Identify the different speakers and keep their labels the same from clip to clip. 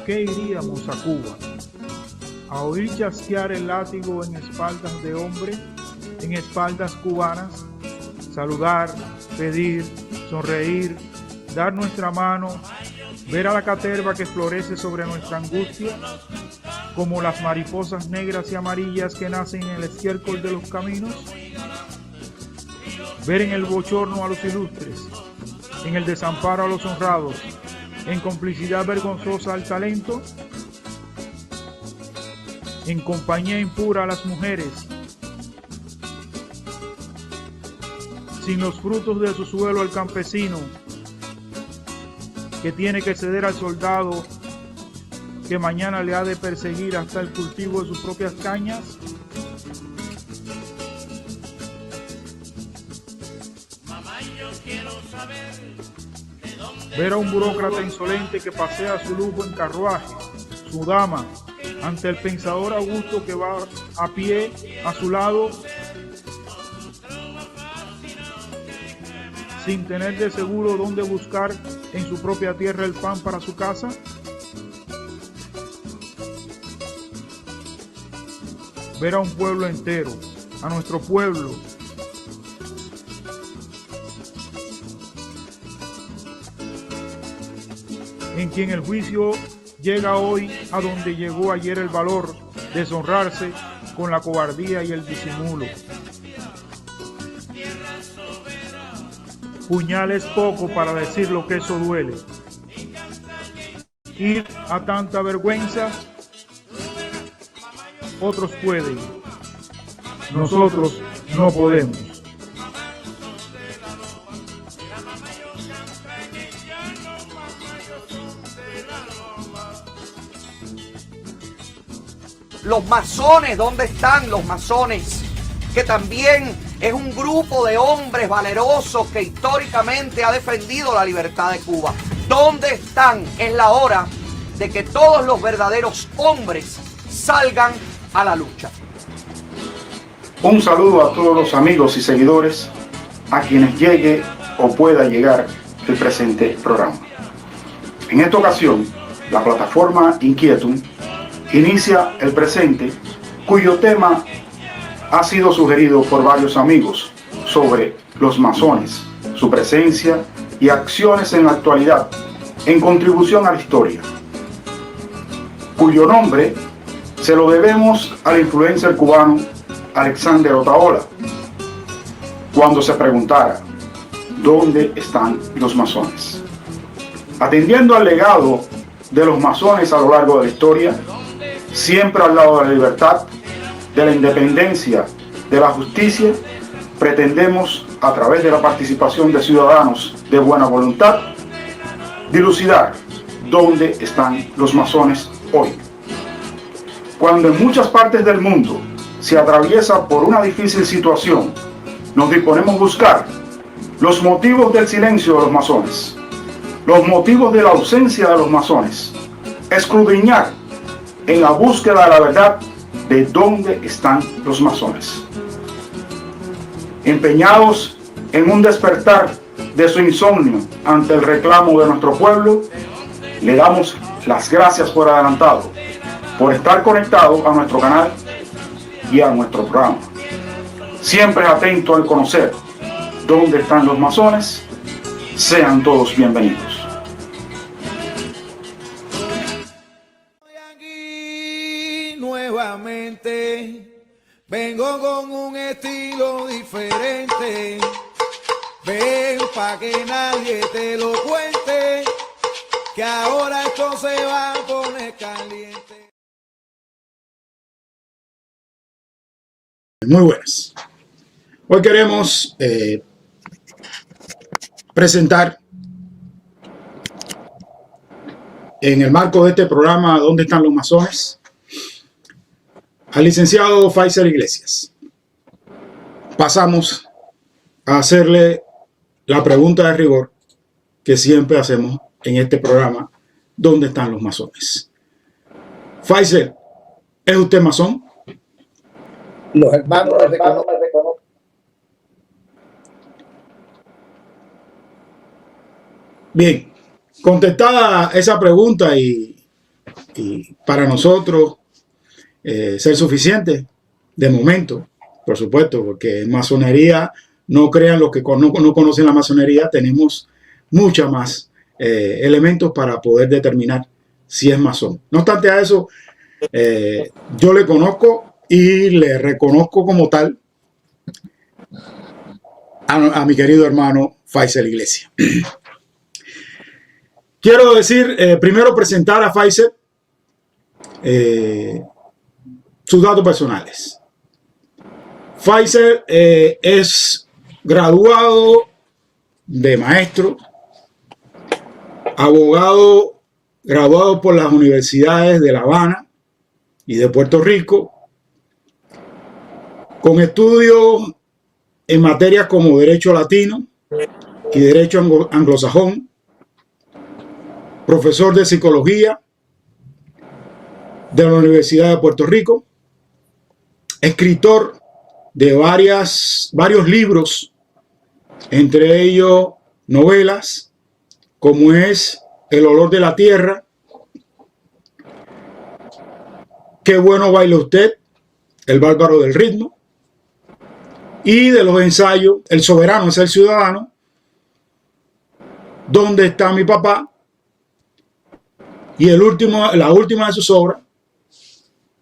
Speaker 1: qué iríamos a Cuba? ¿A oír chasquear el látigo en espaldas de hombre, en espaldas cubanas? Saludar, pedir, sonreír, dar nuestra mano, ver a la caterva que florece sobre nuestra angustia, como las mariposas negras y amarillas que nacen en el estiércol de los caminos. Ver en el bochorno a los ilustres, en el desamparo a los honrados, en complicidad vergonzosa al talento, en compañía impura a las mujeres, sin los frutos de su suelo al campesino, que tiene que ceder al soldado que mañana le ha de perseguir hasta el cultivo de sus propias cañas. Ver a un burócrata insolente que pasea su lujo en carruaje, su dama, ante el pensador augusto que va a pie a su lado, sin tener de seguro dónde buscar en su propia tierra el pan para su casa. Ver a un pueblo entero, a nuestro pueblo, en quien el juicio llega hoy a donde llegó ayer el valor, deshonrarse con la cobardía y el disimulo. Puñal es poco para decir lo que eso duele. Ir a tanta vergüenza, otros pueden, nosotros no podemos.
Speaker 2: Los masones, ¿dónde están los masones? Que también es un grupo de hombres valerosos que históricamente ha defendido la libertad de Cuba. ¿Dónde están? Es la hora de que todos los verdaderos hombres salgan a la lucha.
Speaker 3: Un saludo a todos los amigos y seguidores a quienes llegue o pueda llegar el presente programa. En esta ocasión, la plataforma Inquietum inicia el presente, cuyo tema ha sido sugerido por varios amigos sobre los masones, su presencia y acciones en la actualidad en contribución a la historia, cuyo nombre se lo debemos al influencer cubano Alexander Otaola, cuando se preguntara ¿dónde están los masones? Atendiendo al legado de los masones a lo largo de la historia, siempre al lado de la libertad, de la independencia, de la justicia, pretendemos, a través de la participación de ciudadanos de buena voluntad, dilucidar dónde están los masones hoy. Cuando en muchas partes del mundo se atraviesa por una difícil situación, nos disponemos a buscar los motivos del silencio de los masones, los motivos de la ausencia de los masones, escudriñar en la búsqueda de la verdad de dónde están los masones. Empeñados en un despertar de su insomnio ante el reclamo de nuestro pueblo, le damos las gracias por adelantado, por estar conectado a nuestro canal y a nuestro programa. Siempre atento al conocer dónde están los masones. Sean todos bienvenidos.
Speaker 4: Nuevamente vengo con un estilo diferente. Ven pa' que nadie te lo cuente, que ahora esto se va a poner caliente.
Speaker 3: Muy buenas. Hoy queremos presentar en el marco de este programa ¿Dónde están los masones? Al licenciado Faisal Iglesias. Pasamos a hacerle la pregunta de rigor que siempre hacemos en este programa, ¿dónde están los masones? Faisal, ¿es usted masón?
Speaker 5: Los hermanos me reconocen.
Speaker 3: Bien, contestada esa pregunta y
Speaker 6: y para nosotros ser suficiente de momento, por supuesto, porque en masonería, no crean los que no conocen la masonería, tenemos mucha más elementos para poder determinar si es masón. No obstante a eso, yo le conozco y le reconozco como tal a mi querido hermano Faisel Iglesias. Quiero decir, primero presentar a Faisel sus datos personales. Faisel es graduado de maestro, abogado graduado por las universidades de La Habana y de Puerto Rico, con estudios en materias como Derecho Latino y Derecho Anglosajón, profesor de Psicología de la Universidad de Puerto Rico, escritor de varios libros, entre ellos novelas, como es El olor de la tierra, Qué bueno baila usted, El bárbaro del ritmo, y de los ensayos El soberano es el ciudadano, ¿Dónde está mi papá? Y la última de sus obras,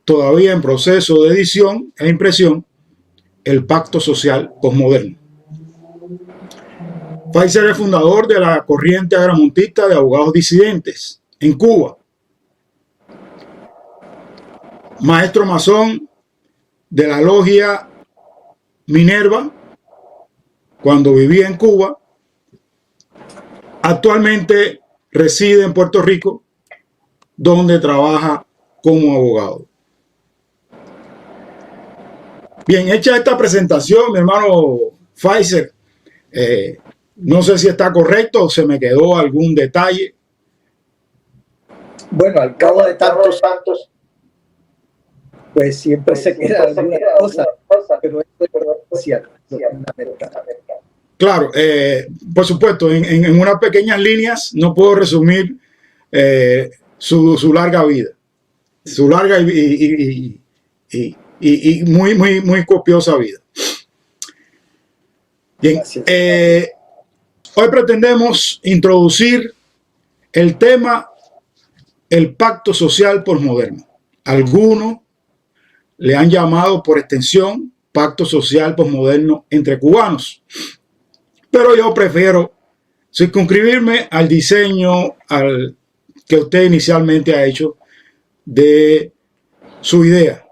Speaker 6: todavía en proceso de edición e impresión, El pacto social posmoderno. Faisel es fundador de la corriente agramontista de abogados disidentes en Cuba, maestro masón de la logia Minerva cuando vivía en Cuba. Actualmente reside en Puerto Rico, donde trabaja como abogado. Bien, hecha esta presentación, mi hermano Faisel, no sé si está correcto o se me quedó algún detalle.
Speaker 5: Bueno, al cabo de tantos santos, pues siempre se queda alguna cosa, pero esto es cierto.
Speaker 6: Claro, por supuesto, en unas pequeñas líneas no puedo resumir su larga vida, su larga y muy copiosa vida. Bien, hoy pretendemos introducir el tema el pacto social posmoderno. Algunos le han llamado por extensión pacto social posmoderno entre cubanos, pero yo prefiero circunscribirme al diseño que usted inicialmente ha hecho de su idea.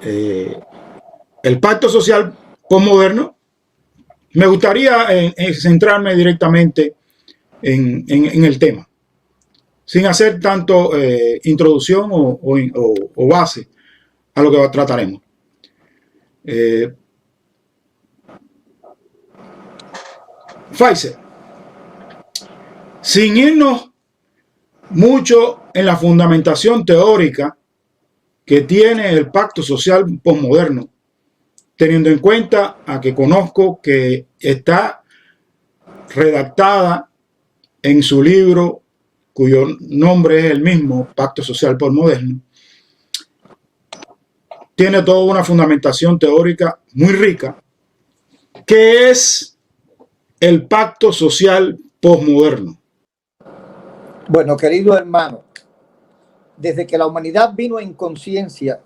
Speaker 6: El pacto social posmoderno, me gustaría centrarme directamente en el tema, sin hacer tanto introducción o base a lo que trataremos. Faisel, sin irnos mucho en la fundamentación teórica que tiene el pacto social posmoderno, teniendo en cuenta a que conozco que está redactada en su libro, cuyo nombre es el mismo, Pacto Social Posmoderno, tiene toda una fundamentación teórica muy rica. ¿Qué es el pacto social posmoderno?
Speaker 5: Bueno, querido hermano, desde que la humanidad vino en conciencia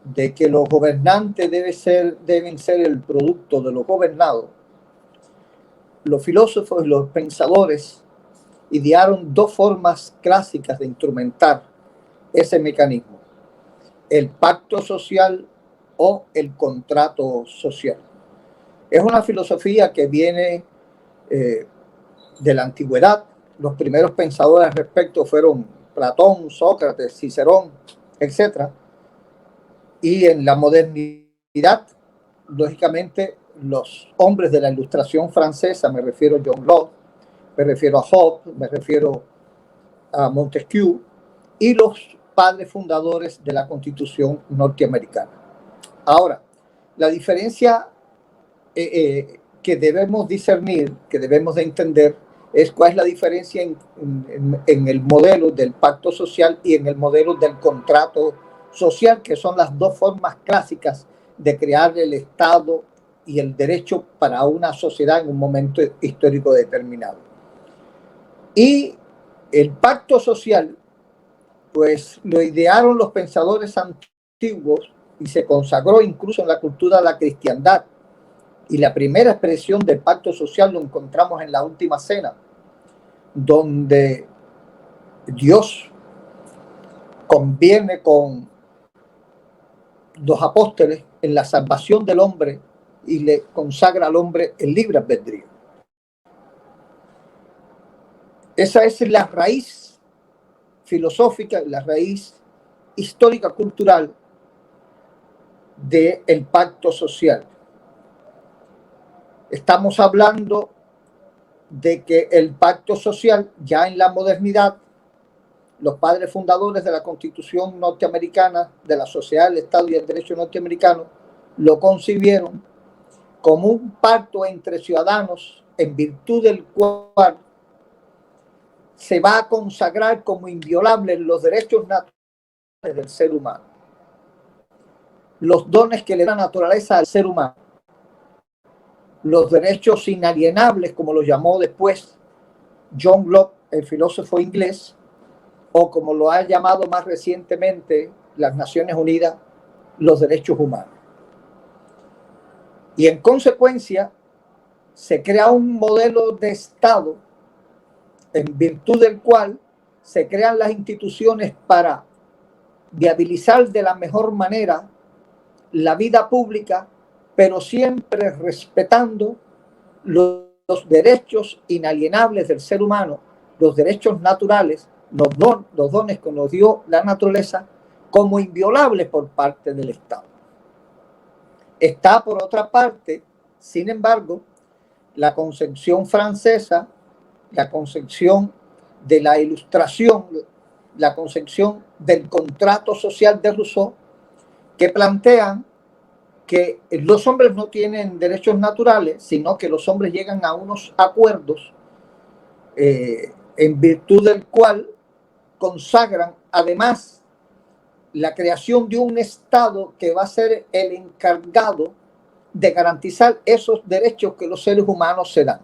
Speaker 5: de que los gobernantes deben ser el producto de los gobernados, los filósofos y los pensadores idearon dos formas clásicas de instrumentar ese mecanismo: el pacto social o el contrato social. Es una filosofía que viene de la antigüedad. Los primeros pensadores al respecto fueron Platón, Sócrates, Cicerón, etc. Y en la modernidad, lógicamente, los hombres de la Ilustración francesa, me refiero a John Locke, me refiero a Hobbes, me refiero a Montesquieu, y los padres fundadores de la Constitución norteamericana. Ahora, la diferencia que debemos discernir, que debemos de entender, es cuál es la diferencia en el modelo del pacto social y en el modelo del contrato social, que son las dos formas clásicas de crear el Estado y el derecho para una sociedad en un momento histórico determinado. Y el pacto social, pues lo idearon los pensadores antiguos y se consagró incluso en la cultura de la cristiandad. Y la primera expresión del pacto social lo encontramos en la última cena, donde Dios conviene con los apóstoles en la salvación del hombre y le consagra al hombre el libre albedrío. Esa es la raíz filosófica, la raíz histórica cultural del pacto social. Estamos hablando de que el pacto social, ya en la modernidad, los padres fundadores de la Constitución norteamericana, de la Sociedad del Estado y el Derecho norteamericano, lo concibieron como un pacto entre ciudadanos en virtud del cual se va a consagrar como inviolables los derechos naturales del ser humano, los dones que le da naturaleza al ser humano, los derechos inalienables, como los llamó después John Locke, el filósofo inglés, o como lo ha llamado más recientemente las Naciones Unidas, los derechos humanos. Y en consecuencia se crea un modelo de Estado en virtud del cual se crean las instituciones para viabilizar de la mejor manera la vida pública, pero siempre respetando los derechos inalienables del ser humano, los derechos naturales, los dones que nos dio la naturaleza, como inviolables por parte del Estado. Está, por otra parte, sin embargo, la concepción francesa, la concepción de la Ilustración, la concepción del contrato social de Rousseau, que plantean que los hombres no tienen derechos naturales, sino que los hombres llegan a unos acuerdos en virtud del cual consagran además la creación de un Estado que va a ser el encargado de garantizar esos derechos que los seres humanos se dan.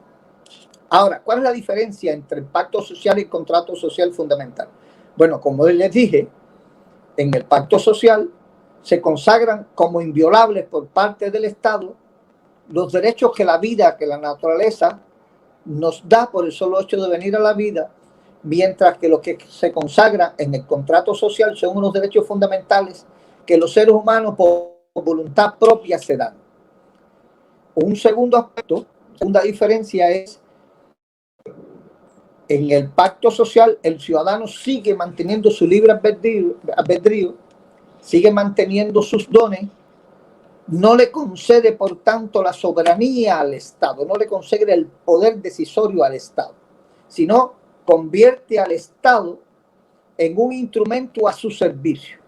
Speaker 5: Ahora, ¿cuál es la diferencia entre el pacto social y el contrato social fundamental? Bueno, como les dije, en el pacto social se consagran como inviolables por parte del Estado los derechos que la vida, que la naturaleza nos da por el solo hecho de venir a la vida, mientras que lo que se consagra en el contrato social son unos derechos fundamentales que los seres humanos por voluntad propia se dan. Un segundo aspecto, segunda diferencia es en el pacto social el ciudadano sigue manteniendo su libre albedrío, sigue manteniendo sus dones, no le concede por tanto la soberanía al Estado, no le concede el poder decisorio al Estado, sino convierte al Estado en un instrumento a su servicio.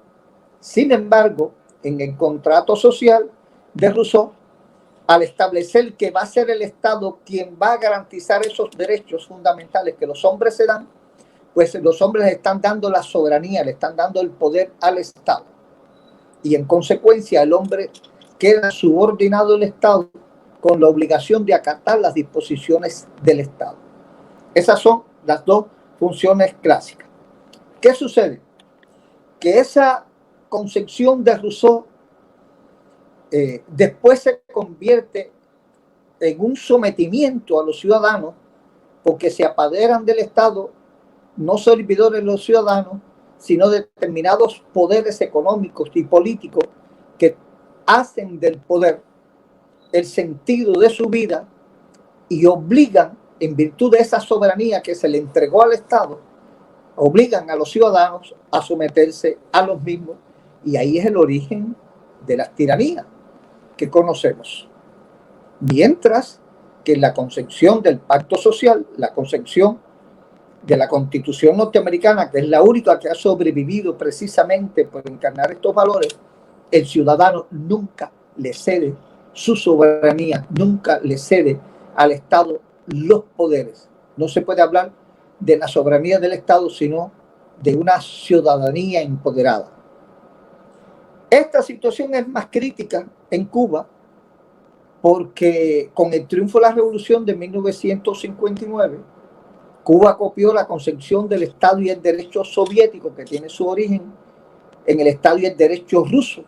Speaker 5: Sin embargo, en el contrato social de Rousseau, al establecer que va a ser el Estado quien va a garantizar esos derechos fundamentales que los hombres se dan, pues los hombres le están dando la soberanía, le están dando el poder al Estado. Y en consecuencia el hombre queda subordinado al Estado con la obligación de acatar las disposiciones del Estado. Esas son las dos funciones clásicas. ¿Qué sucede? Que esa concepción de Rousseau después se convierte en un sometimiento a los ciudadanos, porque se apoderan del Estado no servidores de los ciudadanos, sino determinados poderes económicos y políticos que hacen del poder el sentido de su vida y obligan, en virtud de esa soberanía que se le entregó al Estado, obligan a los ciudadanos a someterse a los mismos, y ahí es el origen de las tiranías que conocemos. Mientras que la concepción del pacto social, la concepción de la Constitución norteamericana, que es la única que ha sobrevivido precisamente por encarnar estos valores, el ciudadano nunca le cede su soberanía, nunca le cede al Estado los poderes, No se puede hablar de la soberanía del Estado, sino de una ciudadanía empoderada. Esta situación es más crítica en Cuba porque con el triunfo de la revolución de 1959, Cuba copió la concepción del Estado y el derecho soviético, que tiene su origen en el Estado y el derecho ruso,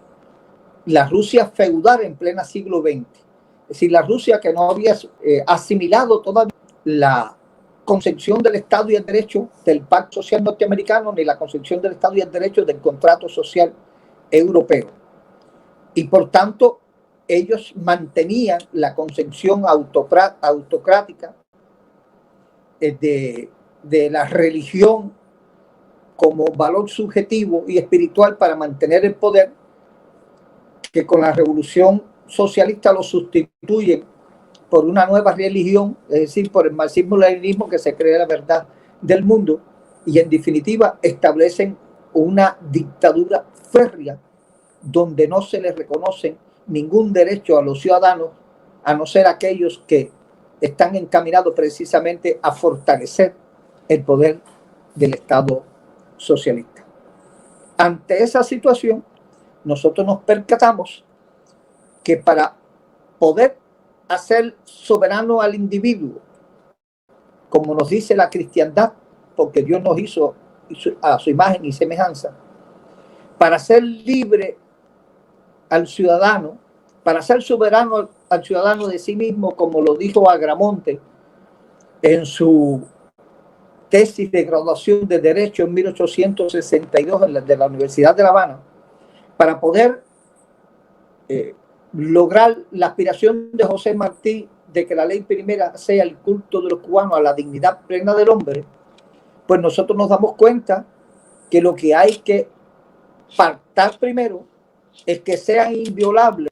Speaker 5: la Rusia feudal en pleno siglo XX. Es decir, la Rusia que no había asimilado todavía la concepción del Estado y el derecho del Pacto Social Norteamericano, ni la concepción del Estado y el derecho del contrato social europeo. Y por tanto, ellos mantenían la concepción autocrática de la religión como valor subjetivo y espiritual para mantener el poder, que con la revolución socialista lo sustituyen por una nueva religión, es decir, por el marxismo-leninismo, que se cree la verdad del mundo, y en definitiva establecen una dictadura férrea donde no se les reconoce ningún derecho a los ciudadanos, a no ser aquellos que están encaminados precisamente a fortalecer el poder del Estado socialista. Ante esa situación, nosotros nos percatamos que para poder hacer soberano al individuo, como nos dice la cristiandad, porque Dios nos hizo a su imagen y semejanza, para ser libre al ciudadano, para ser soberano al ciudadano de sí mismo, como lo dijo Agramonte en su tesis de graduación de Derecho en 1862 de la Universidad de La Habana, para poder lograr la aspiración de José Martí de que la ley primera sea el culto de los cubanos a la dignidad plena del hombre, pues nosotros nos damos cuenta que lo que hay que pactar primero es que sean inviolables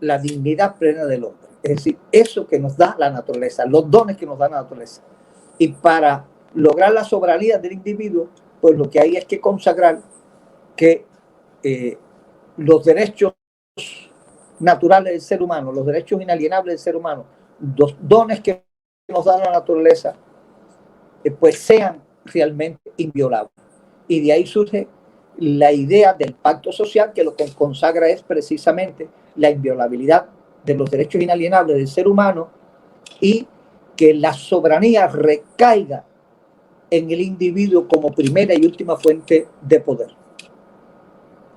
Speaker 5: la dignidad plena del hombre. Es decir, eso que nos da la naturaleza, los dones que nos da la naturaleza. Y para lograr la soberanía del individuo, pues lo que hay es que consagrar que los derechos naturales del ser humano, los derechos inalienables del ser humano, los dones que nos da la naturaleza, pues sean realmente inviolables. Y de ahí surge la idea del pacto social, que lo que consagra es precisamente la inviolabilidad de los derechos inalienables del ser humano y que la soberanía recaiga en el individuo como primera y última fuente de poder.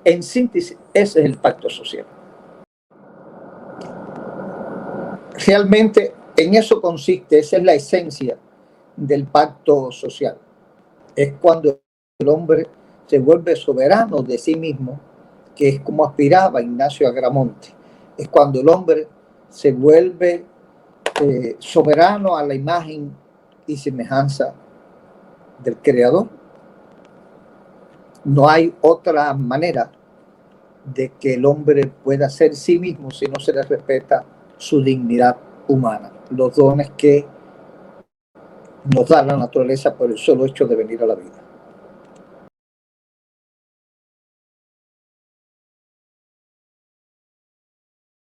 Speaker 5: En síntesis, ese es el pacto social. Realmente en eso consiste, esa es la esencia del pacto social. Es cuando el hombre se vuelve soberano de sí mismo, que es como aspiraba Ignacio Agramonte. Es cuando el hombre se vuelve soberano a la imagen y semejanza del Creador. No hay otra manera de que el hombre pueda ser sí mismo si no se le respeta su dignidad humana, los dones que nos da la naturaleza por el solo hecho de venir a la vida.